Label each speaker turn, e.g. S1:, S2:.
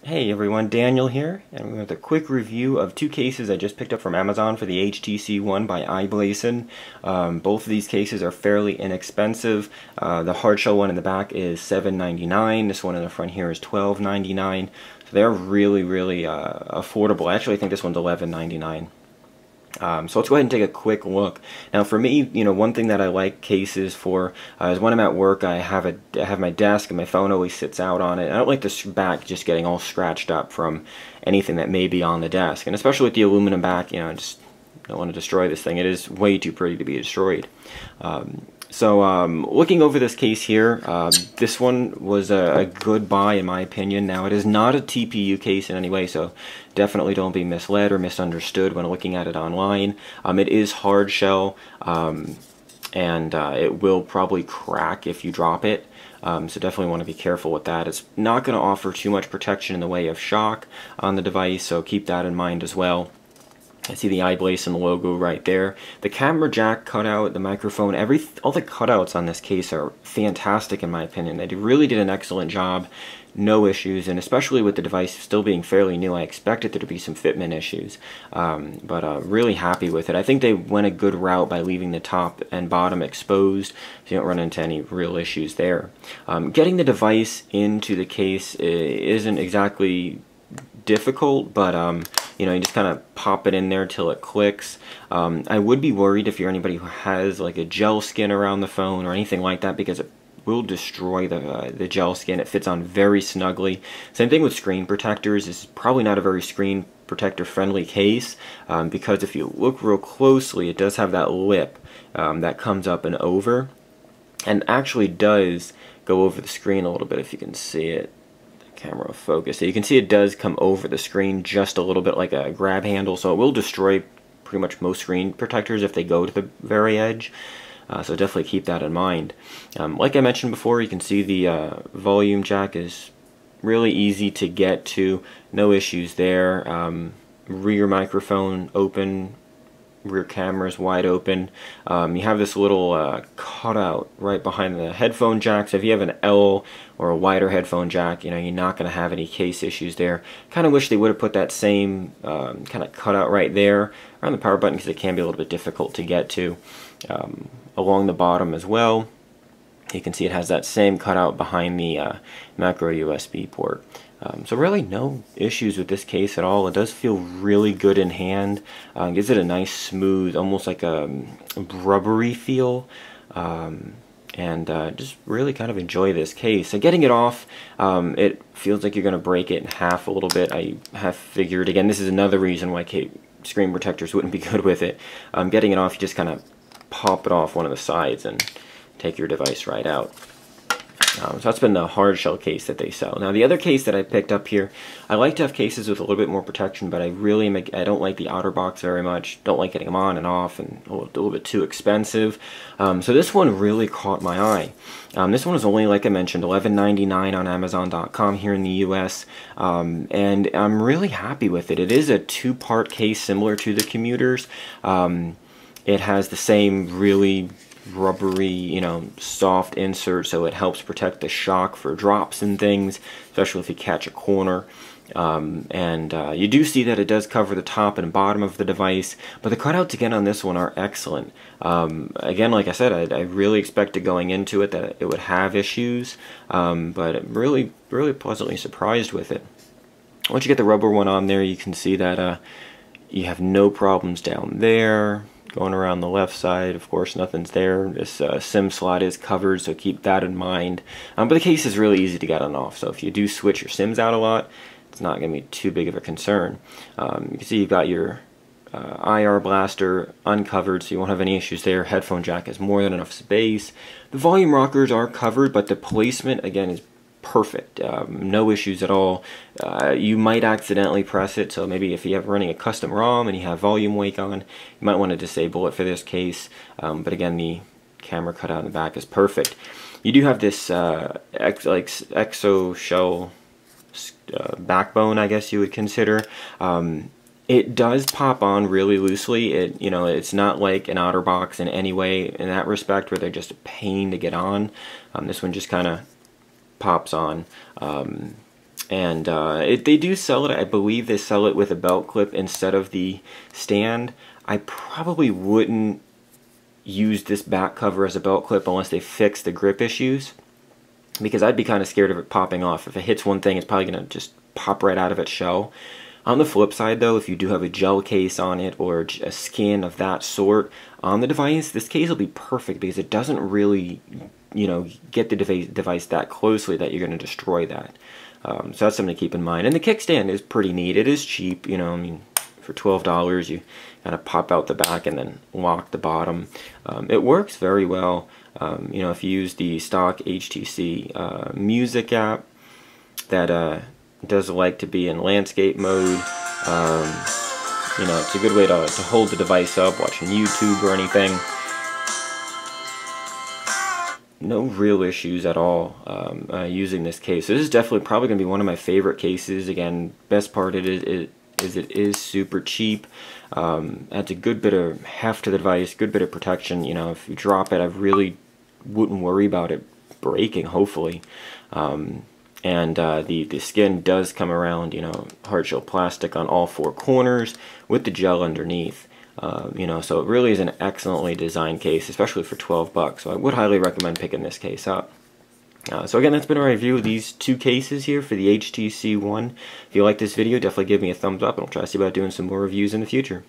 S1: Hey everyone, Daniel here, and we're with a quick review of two cases I just picked up from Amazon for the HTC One by i-Blason. Both of these cases are fairly inexpensive. The hardshell one in the back is $7.99. This one in the front here is $12.99. So they're really affordable. I actually think this one's $11.99. So let's go ahead and take a quick look. Now for me, one thing that I like cases for is when I'm at work, I have my desk and my phone always sits out on it. I don't like this back just getting all scratched up from anything that may be on the desk. And especially with the aluminum back, I just don't want to destroy this thing. It is way too pretty to be destroyed. Looking over this case here, this one was a good buy in my opinion. Now it is not a TPU case in any way, so definitely don't be misled or misunderstood when looking at it online. It is hard shell, and it will probably crack if you drop it. So definitely want to be careful with that. It's not going to offer too much protection in the way of shock on the device, so keep that in mind as well. I see the i-Blason logo right there. The camera jack cutout, the microphone, all the cutouts on this case are fantastic in my opinion. They really did an excellent job. No issues, and especially with the device still being fairly new, I expected there to be some fitment issues. But really happy with it. I think they went a good route by leaving the top and bottom exposed, so you don't run into any real issues there. Getting the device into the case isn't exactly difficult, but you just kind of pop it in there till it clicks. I would be worried if you're anybody who has like a gel skin around the phone or anything like that, because it will destroy the gel skin. It fits on very snugly. Same thing with screen protectors. This is probably not a very screen protector friendly case, because if you look real closely, it does have that lip that comes up and over, and actually does go over the screen a little bit if you can see it. Camera focus. So you can see it does come over the screen just a little bit like a grab handle, so it will destroy pretty much most screen protectors if they go to the very edge. So definitely keep that in mind. Like I mentioned before, you can see the volume jack is really easy to get to. No issues there. Rear microphone open. Rear camera is wide open. You have this little cutout right behind the headphone jack, so if you have an L or a wider headphone jack, you're not going to have any case issues there. Kind of wish they would have put that same kind of cutout right there around the power button, because it can be a little bit difficult to get to. Along the bottom as well, you can see it has that same cutout behind the micro USB port. So really no issues with this case at all. It does feel really good in hand. Gives it a nice smooth, almost like a rubbery feel. Just really kind of enjoy this case. So getting it off, it feels like you're going to break it in half a little bit. I have figured, again, this is another reason why screen protectors wouldn't be good with it. Getting it off, you just kind of pop it off one of the sides and take your device right out. So that's been the hard shell case that they sell. Now the other case that I picked up here, I like to have cases with a little bit more protection, but I don't like the outer box very much. Don't like getting them on and off, and a little bit too expensive. So this one really caught my eye. This one is only, like I mentioned, $11.99 on Amazon.com here in the US, and I'm really happy with it. It is a two-part case similar to the commuters. It has the same really rubbery, soft insert, so it helps protect the shock for drops and things, especially if you catch a corner. You do see that it does cover the top and bottom of the device, but the cutouts again on this one are excellent. Again, like I said, I really expected going into it that it would have issues, but I'm really pleasantly surprised with it. Once you get the rubber one on there, you can see that you have no problems down there. Going around the left side, of course, nothing's there. This SIM slot is covered, so keep that in mind. But the case is really easy to get on and off, so if you do switch your SIMs out a lot, it's not going to be too big of a concern. You can see you've got your IR blaster uncovered, so you won't have any issues there. Headphone jack has more than enough space. The volume rockers are covered, but the placement, again, is perfect. No issues at all. You might accidentally press it, so maybe if you have running a custom ROM and you have volume wake on, you might want to disable it for this case. But again, the camera cutout in the back is perfect. You do have this exo shell backbone, I guess you would consider. It does pop on really loosely. It's not like an outer box in any way in that respect, where they're just a pain to get on. This one just kind of pops on. And they do sell it. I believe they sell it with a belt clip instead of the stand. I probably wouldn't use this back cover as a belt clip unless they fix the grip issues, because I'd be kind of scared of it popping off. If it hits one thing, it's probably going to just pop right out of its shell. On the flip side though, if you do have a gel case on it or a skin of that sort on the device, this case will be perfect because it doesn't really, you know, get the device that closely that you're going to destroy that. So that's something to keep in mind. And the kickstand is pretty neat. It is cheap, you know, I mean, for $12 you kind of pop out the back and then lock the bottom. It works very well. You know, if you use the stock HTC music app that does like to be in landscape mode, you know, it's a good way to hold the device up, watching YouTube or anything. No real issues at all using this case. So this is definitely probably going to be one of my favorite cases. Again, best part is it is super cheap. Adds a good bit of heft to the device, good bit of protection. You know, if you drop it, I really wouldn't worry about it breaking, hopefully. And the skin does come around, you know, hardshell plastic on all four corners with the gel underneath. You know, so it really is an excellently designed case, especially for 12 bucks. So I would highly recommend picking this case up. So again, that's been a review of these two cases here for the HTC One. If you like this video, definitely give me a thumbs up, and I'll try to see about doing some more reviews in the future.